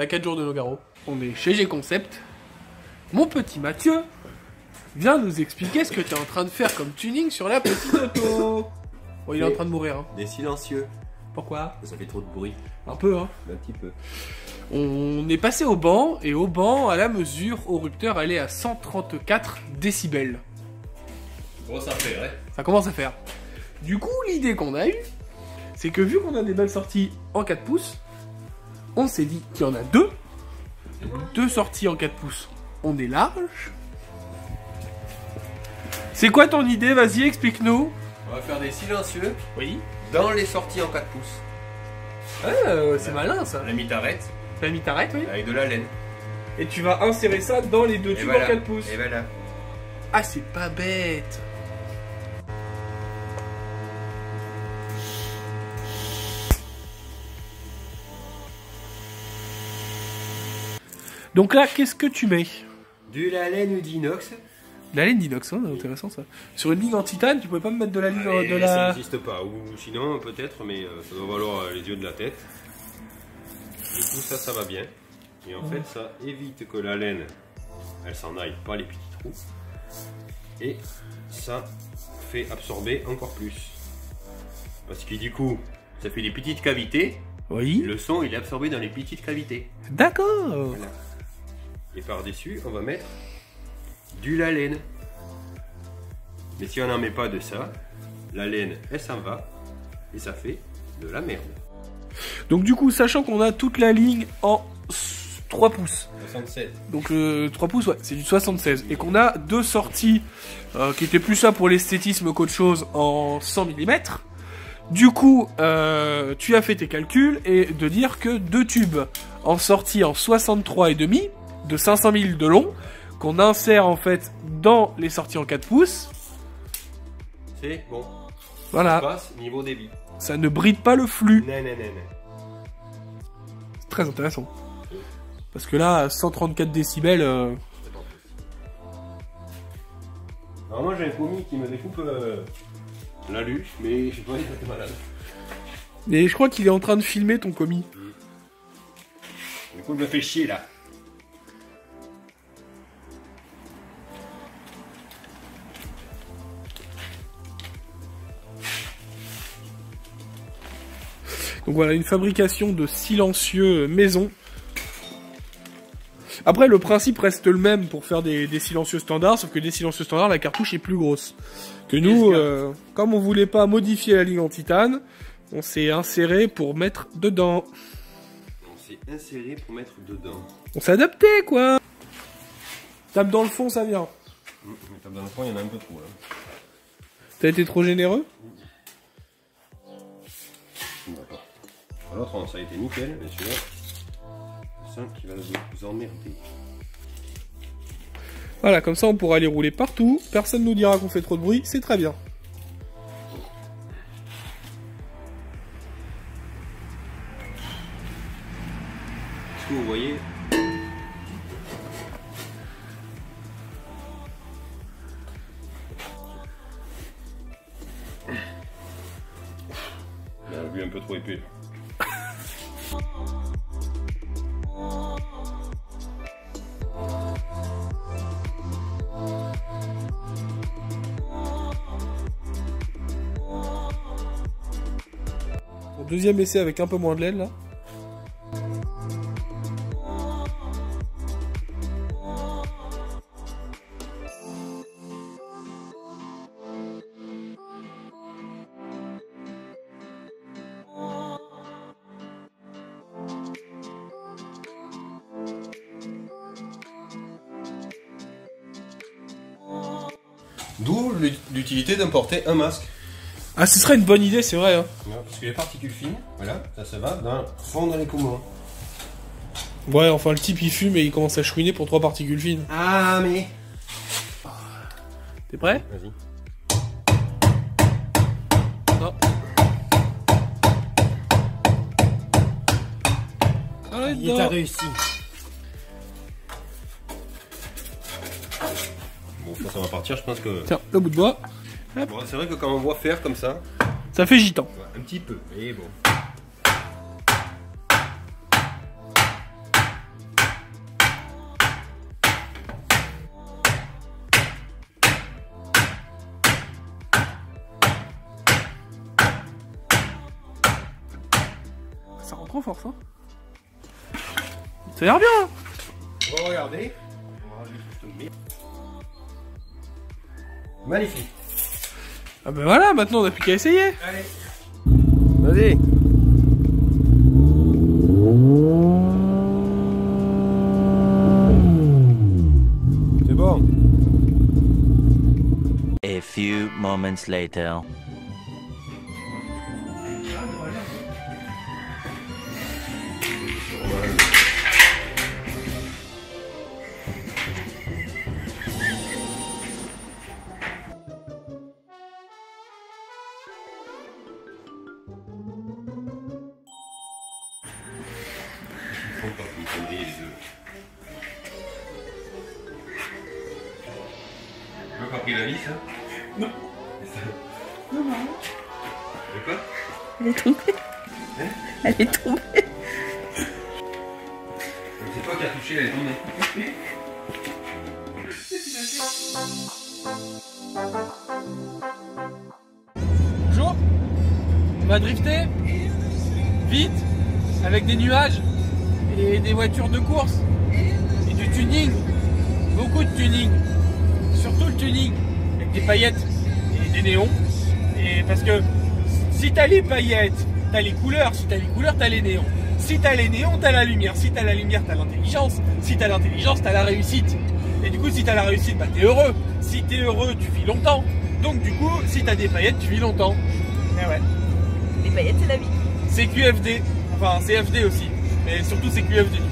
à 4 jours de Nogaro. On est chez G-Concept. Mon petit Mathieu vient nous expliquer ce que tu es en train de faire comme tuning sur la petite auto. Bon, il est en train de mourir. Hein. Des silencieux. Pourquoi? Ça fait trop de bruit. Un peu, hein. Un petit peu. On est passé au banc, et au banc, à la mesure, au rupteur, elle est à 134 décibels. Grosse affaire, hein. Ça commence à faire. Du coup, l'idée qu'on a eue, c'est que vu qu'on a des belles sorties en 4 pouces, on s'est dit qu'il y en a deux. Deux sorties en 4 pouces. On est large. C'est quoi ton idée? Vas-y, explique-nous. On va faire des silencieux. Oui. Dans les sorties en 4 pouces. Ah, c'est malin ça. La mitarette. T'as mis ta règle, oui. Avec de la laine. Et tu vas insérer ça dans les deux tubes en 4 pouces. Et voilà. Ah, c'est pas bête. Donc là, qu'est-ce que tu mets? De la laine d'inox. De la laine d'inox, hein, intéressant ça. Sur une ligne en titane, tu pouvais pas me mettre de la ligne de la... Ça n'existe pas, ou sinon peut-être, mais ça doit valoir les yeux de la tête. Du coup ça va bien. Et en fait ça évite que la laine, elle s'en aille pas les petits trous. Et ça fait absorber encore plus. Parce que du coup, ça fait des petites cavités. Oui. Le son il est absorbé dans les petites cavités. D'accord. Voilà. Et par-dessus, on va mettre du la laine. Mais si on n'en met pas de ça, la laine, elle s'en va et ça fait de la merde. Donc du coup, sachant qu'on a toute la ligne en 3 pouces. 67. Donc 3 pouces, ouais, c'est du 76. Et qu'on a deux sorties qui étaient plus ça pour l'esthétisme qu'autre chose en 100 mm. Du coup, tu as fait tes calculs et de dire que deux tubes en sortie en 63,5 de 500 000 de long, qu'on insère en fait dans les sorties en 4 pouces. C'est bon. Voilà. Ça passe niveau débit. Ça ne bride pas le flux. Non. C'est très intéressant. Parce que là, 134 décibels... Alors moi j'ai un commis qui me découpe la luche, mais je sais pas, il était malade. Et je crois qu'il est en train de filmer ton commis. Du coup il me fait chier là. Donc voilà, une fabrication de silencieux maison. Après, le principe reste le même pour faire des silencieux standards, sauf que des silencieux standards, la cartouche est plus grosse. Que nous, comme on voulait pas modifier la ligne en titane, on s'est inséré pour mettre dedans. On s'est inséré pour mettre dedans. On s'est adapté, quoi. Tape dans le fond, ça vient. Tape dans le fond, il y en a un peu trop là. T'as été trop généreux? L'autre, ça a été nickel, mais celui-là, c'est ça qui va vous emmerder. Voilà, comme ça on pourra les rouler partout, personne nous dira qu'on fait trop de bruit, c'est très bien. Est-ce que vous voyez? Il a vu un peu trop épais. Bon, deuxième essai avec un peu moins de laine là. D'où l'utilité d'importer un masque. Ah, ce serait une bonne idée, c'est vrai. Hein. Parce que les particules fines, voilà, ça se va dans fond dans les poumons. Ouais, enfin le type il fume et il commence à chouiner pour 3 particules fines. Ah mais... T'es prêt? Vas-y. Non. Arrête Il est réussi. Bon, ça va partir, je pense que... Tiens, le bout de bois. Bon, c'est vrai que quand on voit faire comme ça... Ça fait gitan. Un petit peu, et bon. trop force, hein. Ça a l'air bien, hein. On va regarder. Magnifique. Ah bah voilà, maintenant on a plus qu'à essayer. Allez. Vas-y. C'est bon. A few moments later. Les deux. Tu veux pas pris la vis, hein? Non. Non, non. De quoi? Elle est tombée. Hein? Elle est tombée. C'est toi qui as touché, elle est tombée. Bonjour. On va drifter. Vite. Avec des nuages. Et des voitures de course. Et du tuning. Beaucoup de tuning. Surtout le tuning. Avec des paillettes. Et des néons. Et parce que si t'as les paillettes, t'as les couleurs. Si t'as les couleurs, t'as les néons. Si t'as les néons, t'as la lumière. Si t'as la lumière, t'as l'intelligence. Si t'as l'intelligence, t'as la réussite. Et du coup, si t'as la réussite, bah t'es heureux. Si t'es heureux, tu vis longtemps. Donc du coup, si t'as des paillettes, tu vis longtemps. Et ouais. Les paillettes, c'est la vie. C'est QFD. Enfin, c'est FD aussi. Mais surtout, c'est QFD du coup.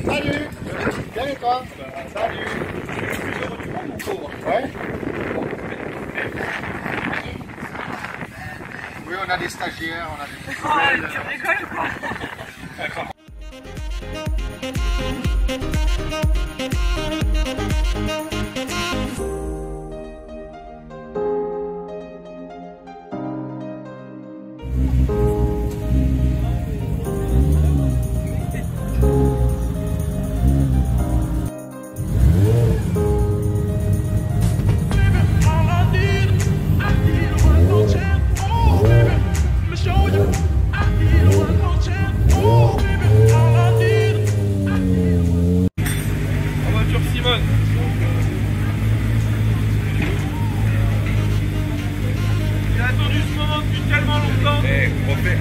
Salut. Bien et toi? Salut. Ouais. Oui, on a des stagiaires, on a des... Oh, tu rigoles quoi?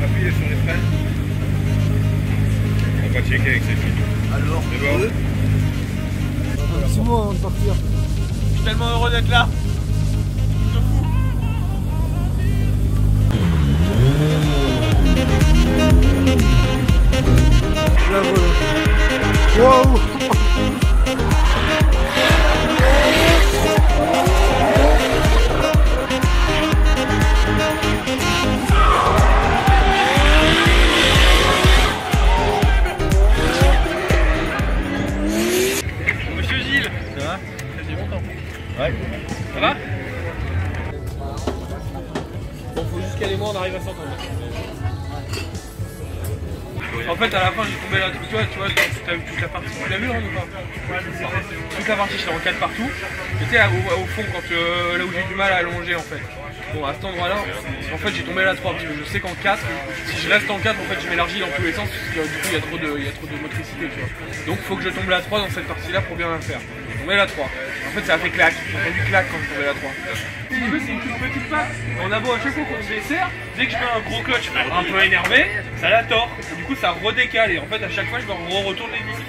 Appuyez sur les freins. On va checker avec cette fille. Alors, c'est bon. Un petit mot avant de partir. Je suis tellement heureux d'être là. Wow. Monsieur Gilles, ça va? Ça fait longtemps. Ouais. Ça va? Bon, faut juste qu'elle et moi on arrive à s'entendre. En fait, à la fin, j'ai tombé là. Tu vois, toute la partie. Tu l'as vu là ou pas? Toute la partie, j'étais en 4 partout. J'étais au fond, quand, là où j'ai du mal à allonger en fait. Bon, à cet endroit-là, en fait, j'ai tombé là 3 parce que je sais qu'en 4, si je reste en 4, en fait, je m'élargis dans tous les sens parce que du coup, il y a trop de motricité, tu vois. Donc, il faut que je tombe là 3 dans cette partie-là pour bien la faire. J'ai tombé là 3. En fait, ça a fait clac. J'ai entendu clac quand je tombais là 3. Si tu veux, c'est une toute petite passe. On a beau à chaque fois qu'on se dessert, dès que je mets un gros clutch un peu énervé, ça la tord. Et du coup, ça redécale. Et en fait, à chaque fois, je me retourne les disques.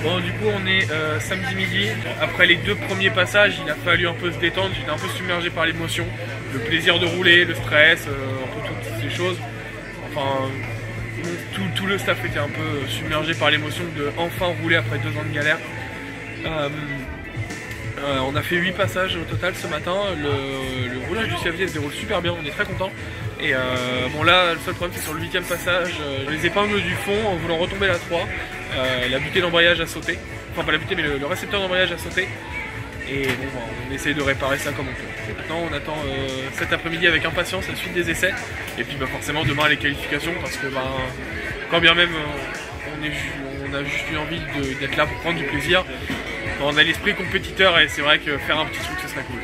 Bon, du coup, on est samedi midi. Après les 2 premiers passages, il a fallu un peu se détendre. J'étais un peu submergé par l'émotion. Le plaisir de rouler, le stress, un peu toutes ces choses. Enfin, tout le staff était un peu submergé par l'émotion de enfin rouler après 2 ans de galère. On a fait 8 passages au total ce matin. Le roulage du CFD se déroule super bien, on est très content. Et bon là, le seul problème c'est sur le 8e passage, les épingles du fond, en voulant retomber la 3, la butée d'embrayage a sauté. Enfin pas la butée mais le récepteur d'embrayage a sauté. Et bon, on essaye de réparer ça comme on peut. Et maintenant on attend cet après-midi avec impatience la suite des essais. Et puis forcément demain les qualifications parce que quand bien même on a juste eu envie d'être là pour prendre du plaisir. On a l'esprit compétiteur et c'est vrai que faire un petit truc ce serait cool.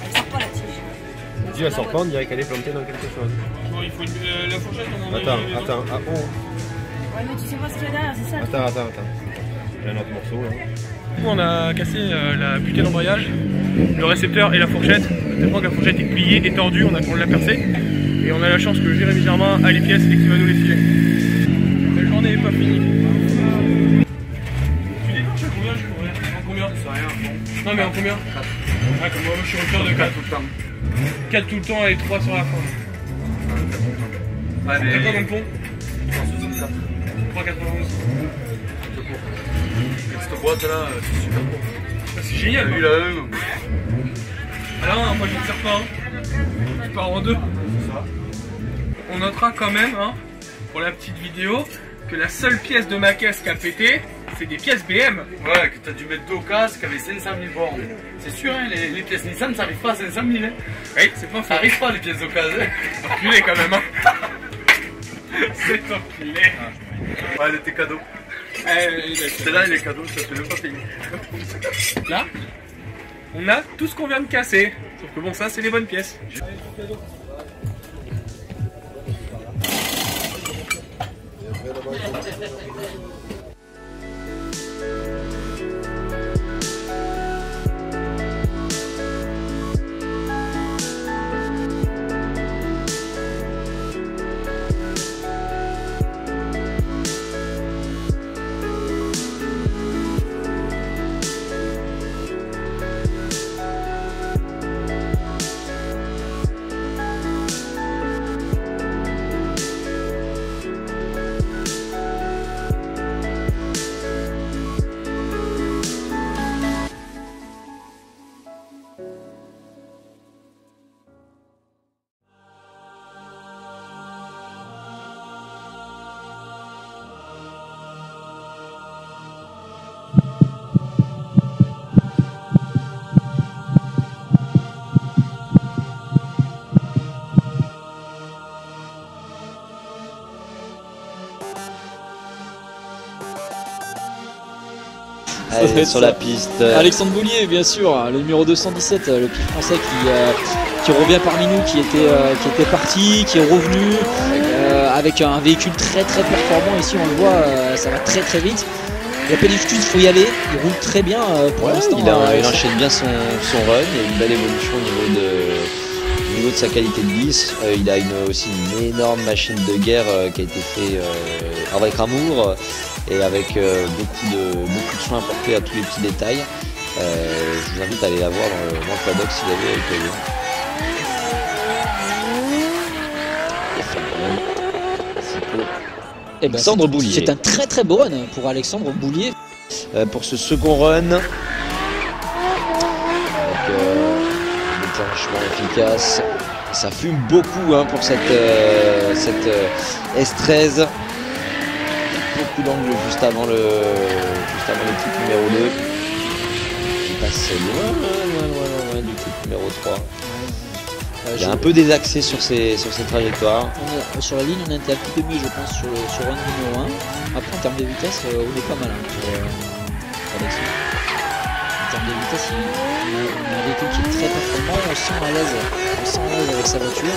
Elle sort pas la tige. Si elle sort pas, on dirait qu'elle est plantée dans quelque chose. Bon, il faut la fourchette, on en Attends, ah oh. Ouais, mais tu sais pas ce qu'il y a derrière, c'est ça. Attends. Il y a un autre morceau là. Du coup, on a cassé la butée d'embrayage, le récepteur et la fourchette. Tellement que la fourchette est pliée et tordue, on l'a percée. Et on a la chance que Jérémy Germain a les pièces et qu'il va nous les filer. La journée n'est pas finie. En combien? C'est rien. Non mais en combien? 4. Ah, comme moi je suis auteur de 4 tout le temps. 4 tout le temps et 3 sur la fin. Ouais, mais... T'as quoi dans le pont? 3,94. Cette boîte là, c'est super beau. C'est génial. Lui la même. Alors non, moi je ne sers pas. Je pars en 2. On notera quand même, pour la petite vidéo, que la seule pièce de ma caisse qui a pété, c'est des pièces BM. Ouais, que t'as dû mettre 2 au casque avec 500 000 bornes. C'est sûr, hein, les pièces Nissan, ça arrive pas à 500 000. Hein. Oui, c'est pas Ça faux. arrive pas les pièces d'occasion. Enculé quand même, C'est enculé. Ouais, elle était cadeau. Celle-là, elle est cadeau, ça te fait même pas payer. Là, on a tout ce qu'on vient de casser. Sauf que bon, ça, c'est les bonnes pièces. Allez, sur la piste. Alexandre Boulier, bien sûr, le numéro 217, le pied français qui revient parmi nous, qui était parti, qui est revenu avec un véhicule très performant. Ici, on le voit, ça va très vite. Il n'y a pas d'excuse, il faut y aller. Il roule très bien pour l'instant. Il enchaîne bien son run, il y a une belle évolution au niveau de sa qualité de glisse. Il a aussi une énorme machine de guerre qui a été faite avec amour et avec beaucoup de soins apportés à tous les petits détails. Je vous invite à aller la voir dans le paddock si vous avez l'occasion. Alexandre Boulier. C'est un très beau run pour Alexandre Boulier. Pour ce second run, avec déclenchement efficace, ça fume beaucoup pour cette S13. Beaucoup d'angles juste avant l'équipe numéro 2. Il passe loin du type numéro 3. Il est un peu désaxé sur ses trajectoires. Sur la ligne, on a été un petit peu mieux, je pense, sur run numéro 1. Après, en termes de vitesse, on est pas mal. Alexis. En termes de vitesse, il a un véhicule qui est très performant. On se sent à l'aise avec sa voiture.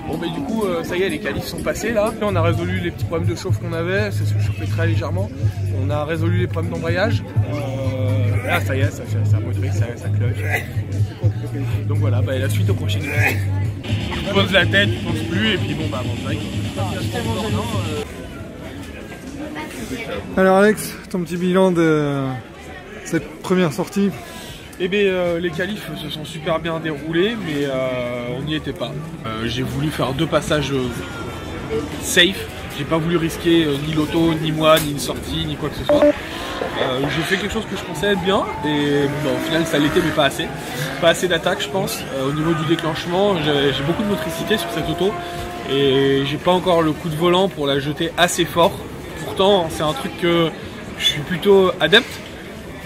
Bon bah du coup ça y est, les qualifs sont passés là. On a résolu les petits problèmes de chauffe qu'on avait, ça se chauffait très légèrement. On a résolu les problèmes d'embrayage. Là ça y est, ça motrice, ça cloche. Donc voilà, bah, et la suite au prochain niveau. Tu poses la tête, tu penses plus et puis bon bah bon, direct. Alors Alex, ton petit bilan de cette première sortie? Eh bien, les qualifs se sont super bien déroulés, mais on n'y était pas. J'ai voulu faire 2 passages safe. J'ai pas voulu risquer ni l'auto, ni moi, ni une sortie, ni quoi que ce soit. J'ai fait quelque chose que je pensais être bien, et bon, au final ça l'était, mais pas assez. Pas assez d'attaque, je pense. Au niveau du déclenchement, j'ai beaucoup de motricité sur cette auto, et j'ai pas encore le coup de volant pour la jeter assez fort. Pourtant, c'est un truc que je suis plutôt adepte,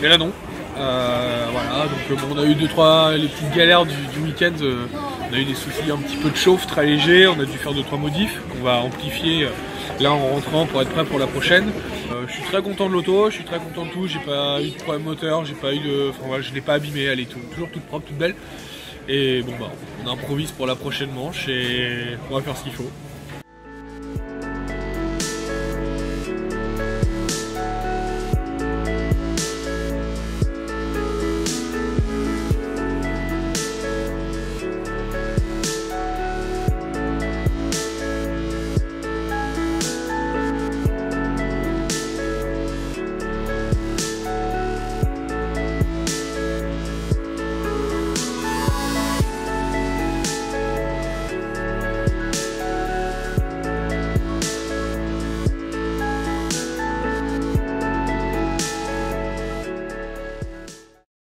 mais là non. Voilà, donc bon, on a eu 2-3 les petites galères du week-end, on a eu des soucis un petit peu de chauffe très légers, on a dû faire 2-3 modifs qu'on va amplifier là en rentrant pour être prêt pour la prochaine. Je suis très content de l'auto, je suis très content de tout, j'ai pas eu de problème moteur, j'ai pas eu de. Enfin voilà, je l'ai pas abîmée, elle est toujours toute propre, toute belle. Et bon bah on improvise pour la prochaine manche et on va faire ce qu'il faut.